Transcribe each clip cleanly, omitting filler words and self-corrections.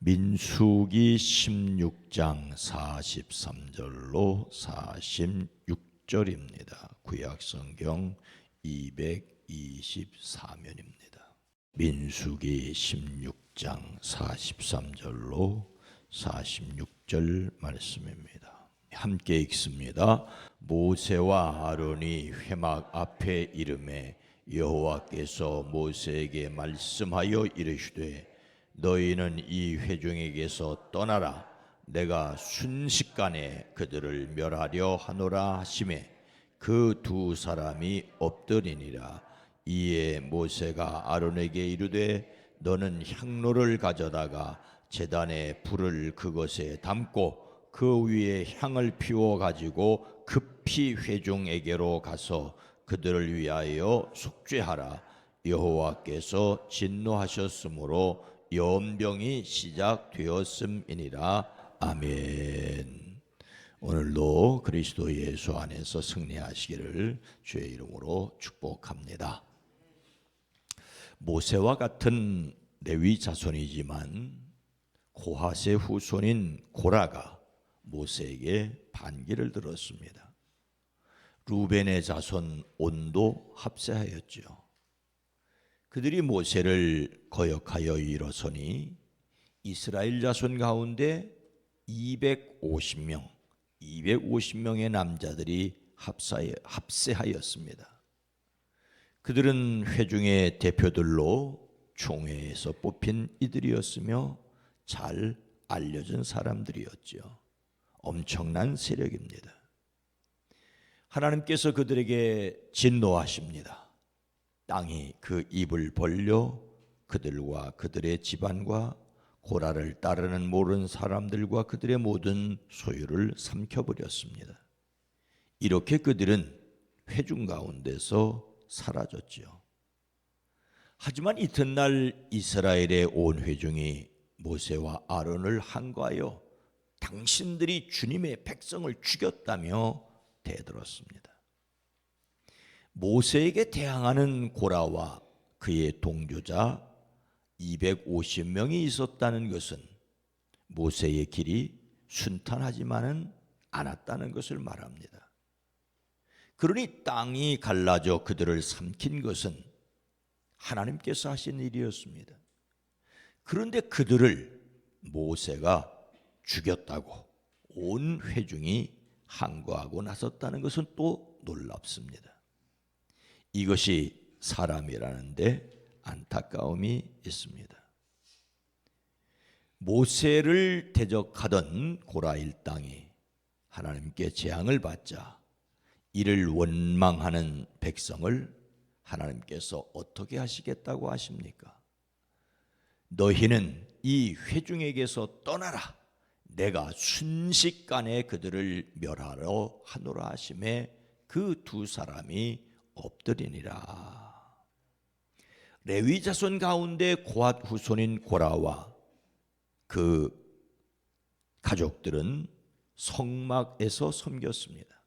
민수기 16장 43절로 46절입니다. 구약성경 224면입니다. 민수기 16장 43절로 46절 말씀입니다. 함께 읽습니다. 모세와 아론이 회막 앞에 이르매 여호와께서 모세에게 말씀하여 이르시되 너희는 이 회중에게서 떠나라. 내가 순식간에 그들을 멸하려 하노라 하시매 그 두 사람이 엎드리니라. 이에 모세가 아론에게 이르되 너는 향로를 가져다가 제단에 불을 그것에 담고 그 위에 향을 피워 가지고 급히 회중에게로 가서 그들을 위하여 속죄하라. 여호와께서 진노하셨으므로 연병이 시작되었음이니라. 아멘. 오늘도 그리스도 예수 안에서 승리하시기를 주의 이름으로 축복합니다. 모세와 같은 레위 자손이지만 고핫의 후손인 고라가 모세에게 반기를 들었습니다. 루벤의 자손 온도 합세하였죠. 그들이 모세를 거역하여 일어서니 이스라엘 자손 가운데 250명의 남자들이 합세하였습니다. 그들은 회중의 대표들로 총회에서 뽑힌 이들이었으며 잘 알려진 사람들이었죠. 엄청난 세력입니다. 하나님께서 그들에게 진노하십니다. 땅이 그 입을 벌려 그들과 그들의 집안과 고라를 따르는 모든 사람들과 그들의 모든 소유를 삼켜버렸습니다. 이렇게 그들은 회중 가운데서 사라졌죠. 하지만 이튿날 이스라엘의 온 회중이 모세와 아론을 항거하여 당신들이 주님의 백성을 죽였다며 대들었습니다. 모세에게 대항하는 고라와 그의 동조자 250명이 있었다는 것은 모세의 길이 순탄하지만은 않았다는 것을 말합니다. 그러니 땅이 갈라져 그들을 삼킨 것은 하나님께서 하신 일이었습니다. 그런데 그들을 모세가 죽였다고 온 회중이 항거하고 나섰다는 것은 또 놀랍습니다. 이것이 사람이라는데 안타까움이 있습니다. 모세를 대적하던 고라 일당이 하나님께 재앙을 받자 이를 원망하는 백성을 하나님께서 어떻게 하시겠다고 하십니까? 너희는 이 회중에게서 떠나라. 내가 순식간에 그들을 멸하러 하노라 하심에 그 두 사람이 엎드리니라. 레위 자손 가운데 고핫 후손인 고라와 그 가족들은 성막에서 섬겼습니다.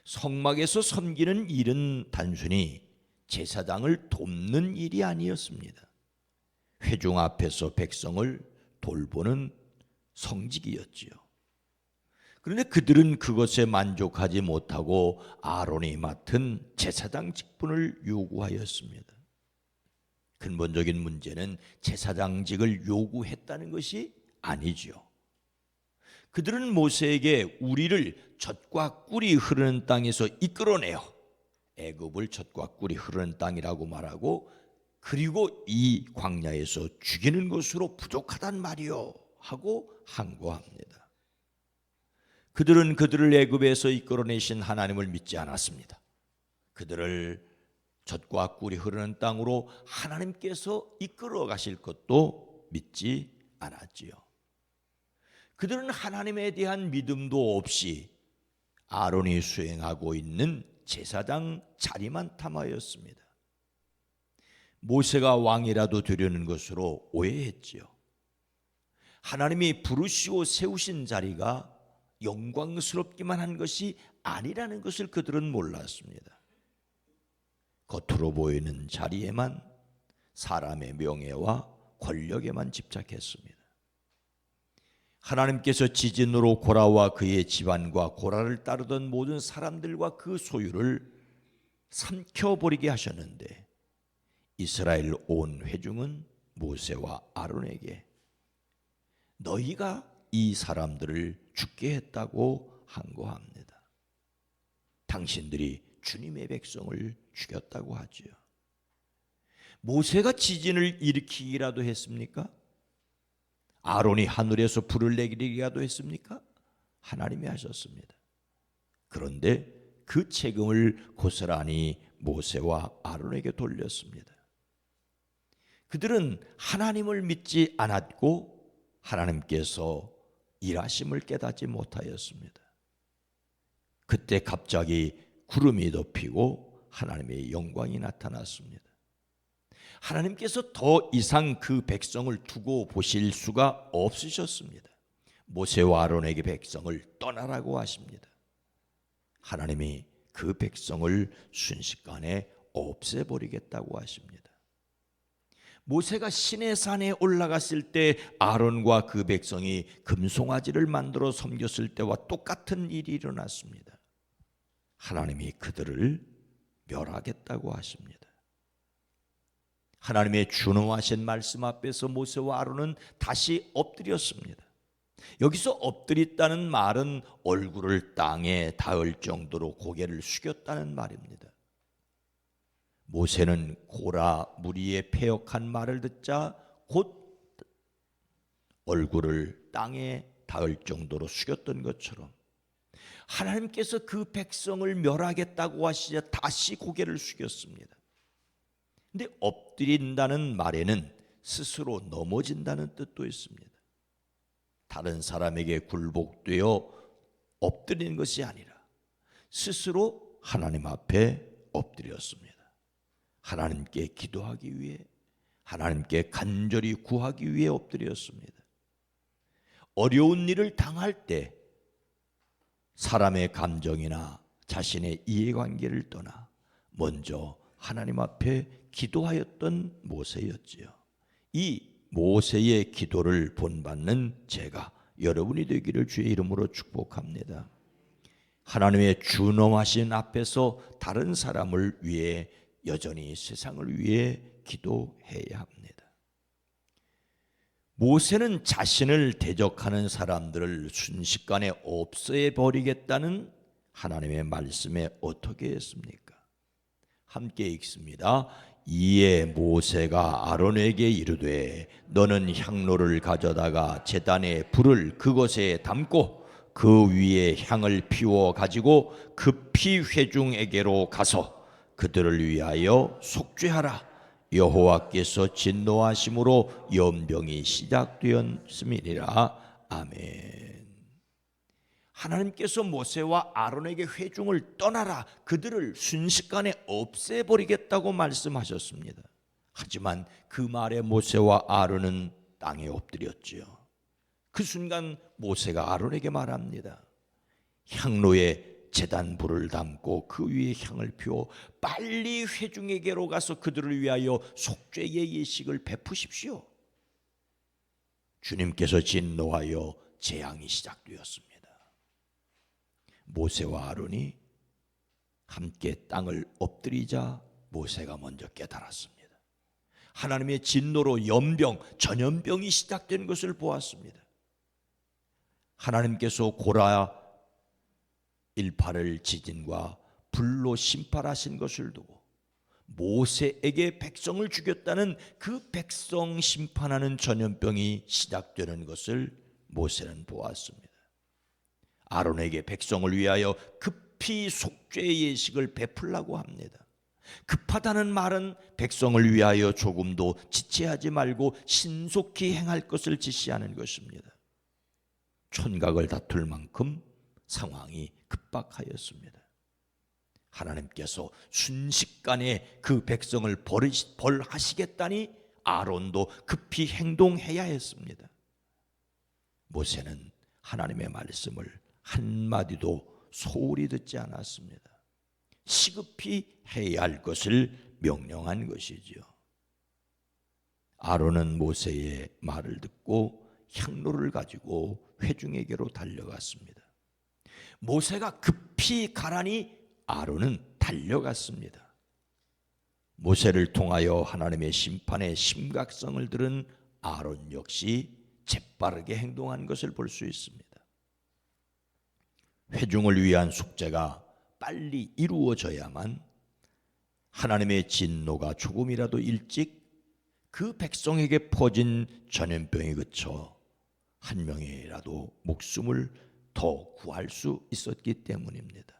성막에서 섬기는 일은 단순히 제사장을 돕는 일이 아니었습니다. 회중 앞에서 백성을 돌보는 성직이었지요. 그런데 그들은 그것에 만족하지 못하고 아론이 맡은 제사장 직분을 요구하였습니다. 근본적인 문제는 제사장직을 요구했다는 것이 아니지요. 그들은 모세에게 우리를 젖과 꿀이 흐르는 땅에서 이끌어내어 애굽을 젖과 꿀이 흐르는 땅이라고 말하고 그리고 이 광야에서 죽이는 것으로 부족하단 말이요 하고 항거합니다. 그들은 그들을 애굽에서 이끌어내신 하나님을 믿지 않았습니다. 그들을 젖과 꿀이 흐르는 땅으로 하나님께서 이끌어 가실 것도 믿지 않았지요. 그들은 하나님에 대한 믿음도 없이 아론이 수행하고 있는 제사장 자리만 탐하였습니다. 모세가 왕이라도 되려는 것으로 오해했지요. 하나님이 부르시고 세우신 자리가 영광스럽기만 한 것이 아니라는 것을 그들은 몰랐습니다. 겉으로 보이는 자리에만 사람의 명예와 권력에만 집착했습니다. 하나님께서 지진으로 고라와 그의 집안과 고라를 따르던 모든 사람들과 그 소유를 삼켜버리게 하셨는데 이스라엘 온 회중은 모세와 아론에게 너희가 이 사람들을 죽게 했다고 항거합니다. 당신들이 주님의 백성을 죽였다고 하지요. 모세가 지진을 일으키기라도 했습니까? 아론이 하늘에서 불을 내리기라도 했습니까? 하나님이 하셨습니다. 그런데 그 책임을 고스란히 모세와 아론에게 돌렸습니다. 그들은 하나님을 믿지 않았고 하나님께서 일하심을 깨닫지 못하였습니다. 그때 갑자기 구름이 덮이고 하나님의 영광이 나타났습니다. 하나님께서 더 이상 그 백성을 두고 보실 수가 없으셨습니다. 모세와 아론에게 백성을 떠나라고 하십니다. 하나님이 그 백성을 순식간에 없애버리겠다고 하십니다. 모세가 시내산에 올라갔을 때 아론과 그 백성이 금송아지를 만들어 섬겼을 때와 똑같은 일이 일어났습니다. 하나님이 그들을 멸하겠다고 하십니다. 하나님의 준엄하신 말씀 앞에서 모세와 아론은 다시 엎드렸습니다. 여기서 엎드렸다는 말은 얼굴을 땅에 닿을 정도로 고개를 숙였다는 말입니다. 모세는 고라 무리의 패역한 말을 듣자 곧 얼굴을 땅에 닿을 정도로 숙였던 것처럼 하나님께서 그 백성을 멸하겠다고 하시자 다시 고개를 숙였습니다. 근데 엎드린다는 말에는 스스로 넘어진다는 뜻도 있습니다. 다른 사람에게 굴복되어 엎드리는 것이 아니라 스스로 하나님 앞에 엎드렸습니다. 하나님께 기도하기 위해, 하나님께 간절히 구하기 위해 엎드렸습니다. 어려운 일을 당할 때 사람의 감정이나 자신의 이해관계를 떠나 먼저 하나님 앞에 기도하였던 모세였지요. 이 모세의 기도를 본받는 제가 여러분이 되기를 주의 이름으로 축복합니다. 하나님의 준엄하신 앞에서 다른 사람을 위해 여전히 세상을 위해 기도해야 합니다. 모세는 자신을 대적하는 사람들을 순식간에 없애버리겠다는 하나님의 말씀에 어떻게 했습니까? 함께 읽습니다. 이에 모세가 아론에게 이르되 너는 향로를 가져다가 제단에 불을 그것에 담고 그 위에 향을 피워 가지고 급히 회중에게로 가서 그들을 위하여 속죄하라. 여호와께서 진노하심으로 연병이 시작되었음이니라. 아멘. 하나님께서 모세와 아론에게 회중을 떠나라, 그들을 순식간에 없애버리겠다고 말씀하셨습니다. 하지만 그 말에 모세와 아론은 땅에 엎드렸지요. 그 순간 모세가 아론에게 말합니다. 향로에 제단 불을 담고 그 위에 향을 피워 빨리 회중에게로 가서 그들을 위하여 속죄의 예식을 베푸십시오. 주님께서 진노하여 재앙이 시작되었습니다. 모세와 아론이 함께 땅을 엎드리자 모세가 먼저 깨달았습니다. 하나님의 진노로 연병, 전염병이 시작된 것을 보았습니다. 하나님께서 고라 일파를 지진과 불로 심판하신 것을 두고 모세에게 백성을 죽였다는 그 백성 심판하는 전염병이 시작되는 것을 모세는 보았습니다. 아론에게 백성을 위하여 급히 속죄의 예식을 베풀라고 합니다. 급하다는 말은 백성을 위하여 조금도 지체하지 말고 신속히 행할 것을 지시하는 것입니다. 촌각을 다툴 만큼 상황이 급박하였습니다. 하나님께서 순식간에 그 백성을 벌하시겠다니 아론도 급히 행동해야 했습니다. 모세는 하나님의 말씀을 한마디도 소홀히 듣지 않았습니다. 시급히 해야 할 것을 명령한 것이지요. 아론은 모세의 말을 듣고 향로를 가지고 회중에게로 달려갔습니다. 모세가 급히 가라니 아론은 달려갔습니다. 모세를 통하여 하나님의 심판의 심각성을 들은 아론 역시 재빠르게 행동한 것을 볼 수 있습니다. 회중을 위한 속죄가 빨리 이루어져야만 하나님의 진노가 조금이라도 일찍 그 백성에게 퍼진 전염병이 그쳐 한 명이라도 목숨을 더 구할 수 있었기 때문입니다.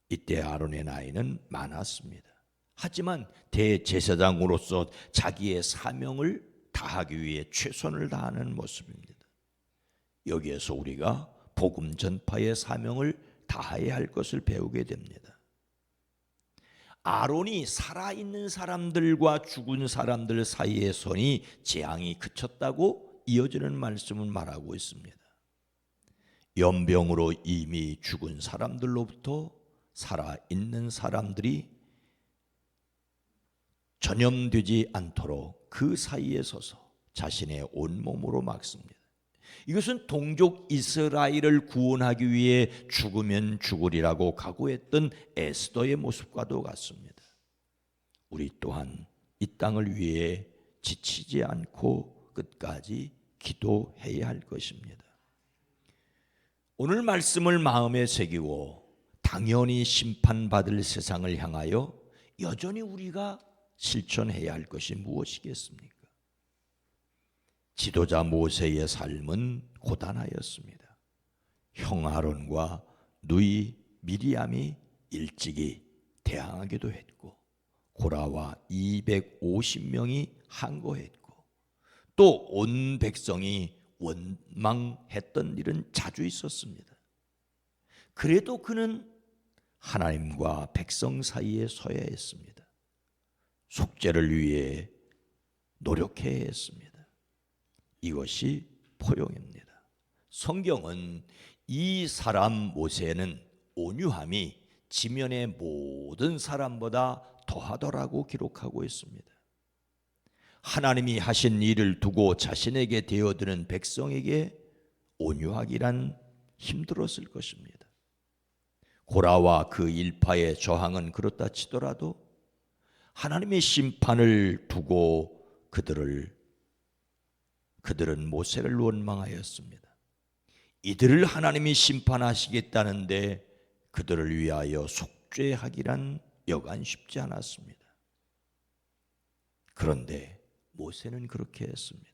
이때 아론의 나이는 많았습니다. 하지만 대제사장으로서 자기의 사명을 다하기 위해 최선을 다하는 모습입니다. 여기에서 우리가 복음 전파의 사명을 다해야 할 것을 배우게 됩니다. 아론이 살아있는 사람들과 죽은 사람들 사이의 선이 재앙이 그쳤다고 이어지는 말씀을 말하고 있습니다. 연병으로 이미 죽은 사람들로부터 살아있는 사람들이 전염되지 않도록 그 사이에 서서 자신의 온몸으로 막습니다. 이것은 동족 이스라엘을 구원하기 위해 죽으면 죽으리라고 각오했던 에스더의 모습과도 같습니다. 우리 또한 이 땅을 위해 지치지 않고 끝까지 기도해야 할 것입니다. 오늘 말씀을 마음에 새기고 당연히 심판받을 세상을 향하여 여전히 우리가 실천해야 할 것이 무엇이겠습니까? 지도자 모세의 삶은 고단하였습니다. 형 아론과 누이 미리암이 일찍이 대항하기도 했고 고라와 250명이 항거했고 또 온 백성이 원망했던 일은 자주 있었습니다. 그래도 그는 하나님과 백성 사이에 서야 했습니다. 속죄를 위해 노력해야 했습니다. 이것이 포용입니다. 성경은 이 사람 모세는 온유함이 지면의 모든 사람보다 더하더라고 기록하고 있습니다. 하나님이 하신 일을 두고 자신에게 되어드는 백성에게 온유하기란 힘들었을 것입니다. 고라와 그 일파의 저항은 그렇다 치더라도 하나님의 심판을 두고 그들은 모세를 원망하였습니다. 이들을 하나님이 심판하시겠다는데 그들을 위하여 속죄하기란 여간 쉽지 않았습니다. 그런데 모세는 그렇게 했습니다.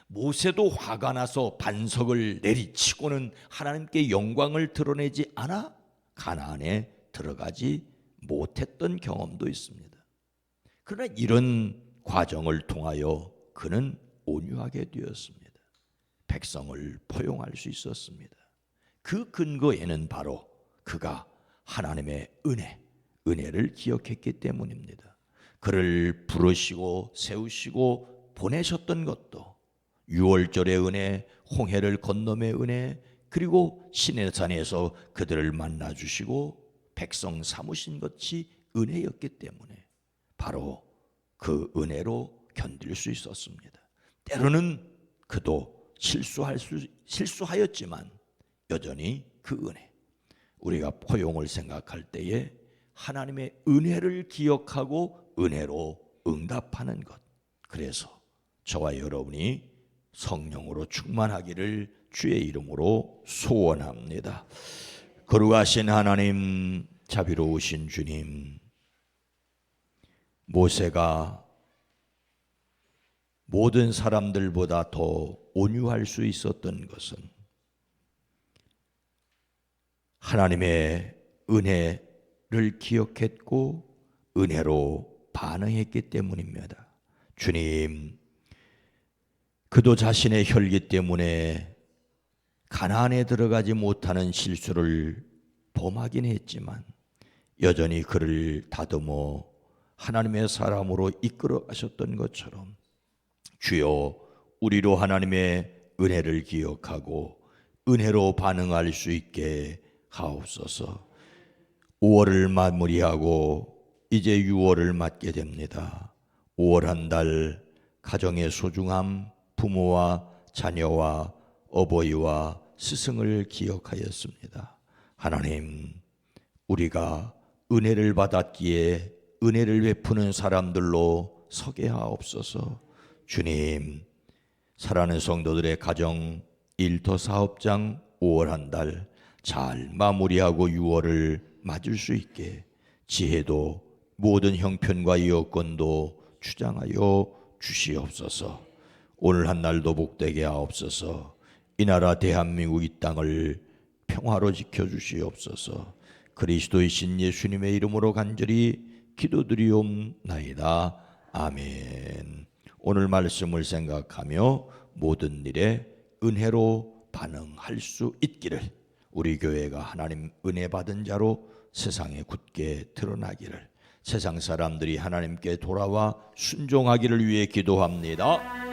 모세도 화가 나서 반석을 내리치고는 하나님께 영광을 드러내지 않아 가나안에 들어가지 못했던 경험도 있습니다. 그러나 이런 과정을 통하여 그는 온유하게 되었습니다. 백성을 포용할 수 있었습니다. 그 근거에는 바로 그가 하나님의 은혜를 기억했기 때문입니다. 그를 부르시고 세우시고 보내셨던 것도 유월절의 은혜, 홍해를 건너의 은혜, 그리고 시내산에서 그들을 만나주시고 백성 삼으신 것이 은혜였기 때문에 바로 그 은혜로 견딜 수 있었습니다. 때로는 그도 실수하였지만 여전히 그 은혜, 우리가 포용을 생각할 때에 하나님의 은혜를 기억하고 은혜로 응답하는 것, 그래서 저와 여러분이 성령으로 충만하기를 주의 이름으로 소원합니다. 거룩하신 하나님, 자비로우신 주님, 모세가 모든 사람들보다 더 온유할 수 있었던 것은 하나님의 은혜를 기억했고 은혜로 반응했기 때문입니다. 주님, 그도 자신의 혈기 때문에 가나안에 들어가지 못하는 실수를 범하긴 했지만 여전히 그를 다듬어 하나님의 사람으로 이끌어 가셨던 것처럼 주여, 우리로 하나님의 은혜를 기억하고 은혜로 반응할 수 있게 하옵소서. 5월을 마무리하고 이제 6월을 맞게 됩니다. 5월 한 달 가정의 소중함, 부모와 자녀와 어버이와 스승을 기억하였습니다. 하나님, 우리가 은혜를 받았기에 은혜를 베푸는 사람들로 서게 하옵소서. 주님, 사랑하는 성도들의 가정 일터 사업장 5월 한 달 잘 마무리하고 6월을 맞을 수 있게 지혜도 모든 형편과 여건도 주장하여 주시옵소서. 오늘 한 날도 복되게 하옵소서. 이 나라 대한민국 이 땅을 평화로 지켜주시옵소서. 그리스도의 신 예수님의 이름으로 간절히 기도드리옵나이다. 아멘. 오늘 말씀을 생각하며 모든 일에 은혜로 반응할 수 있기를, 우리 교회가 하나님 은혜 받은 자로 세상에 굳게 드러나기를, 세상 사람들이 하나님께 돌아와 순종하기를 위해 기도합니다.